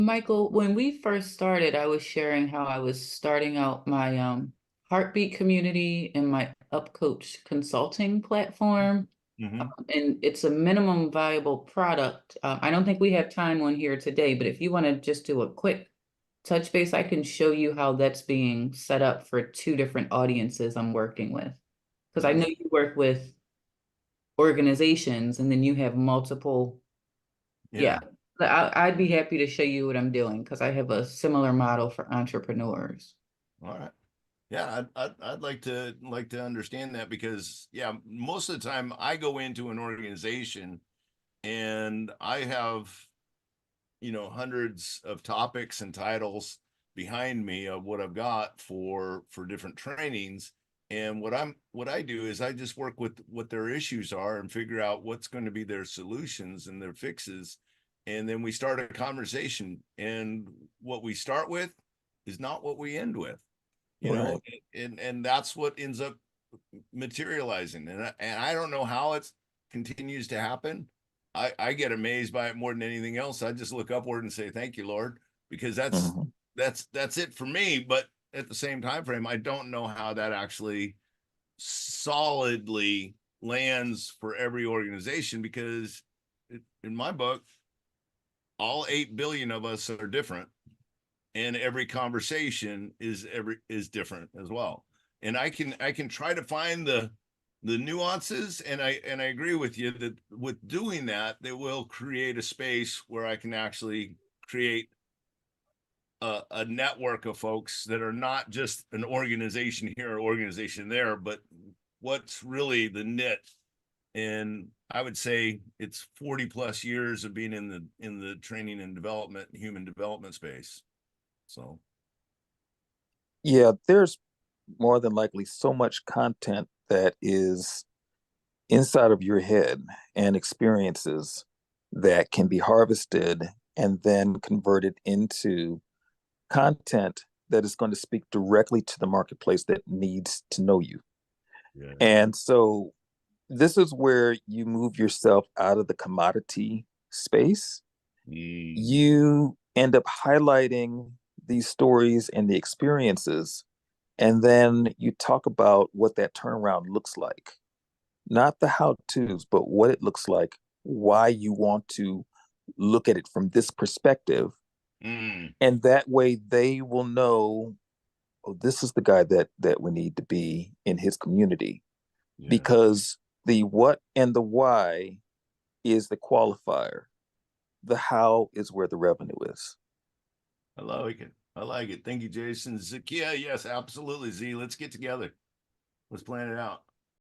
Michael, when we first started, I was sharing how I was starting out my heartbeat community and my upcoach consulting platform. Hmm. And it's a minimum viable product. I don't think we have time on here today, but if you want to just do a quick touch base, I can show you how that's being set up for two different audiences I'm working with. Because I know Please. you work with organizations and then you have multiple. Yeah, Yeah. I'd be happy to show you what I'm doing because I have a similar model for entrepreneurs. All right. Yeah, I'd like to understand that because yeah, most of the time I go into an organization and I have, hundreds of topics and titles behind me of what I've got for different trainings. And what I do is I just work with what their issues are and figure out what's going to be their solutions and their fixes. And then we start a conversation. And what we start with is not what we end with, you know, Right. and that's what ends up materializing. And I don't know how it continues to happen. I get amazed by it more than anything else. I just look upward and say, thank you, Lord, because that's Mhm. that's it for me. But at the same time frame, I don't know how that actually solidly lands for every organization because in my book, all 8 billion of us are different and every conversation is different as well. And I can try to find the nuances, and I agree with you that with doing that they will create a space where I can actually create a network of folks that are not just an organization here or organization there, but what's really the knit. And I would say it's 40 plus years of being in the training and development, human development space. So Yeah, there's more than likely so much content that is inside of your head and experiences that can be harvested and then converted into content that is going to speak directly to the marketplace that needs to know you. yeah. And so this is where you move yourself out of the commodity space. Mm. You end up highlighting these stories and the experiences, and then you talk about what that turnaround looks like. Not the how to's, but what it looks like, why you want to look at it from this perspective. Mm. And that way they will know, oh, this is the guy that we need to be in his community. Yeah. Because the what and the why is the qualifier. The how is where the revenue is. I like it. I like it. Thank you, Jason. Zakia, yes, absolutely. Z, let's get together. Let's plan it out.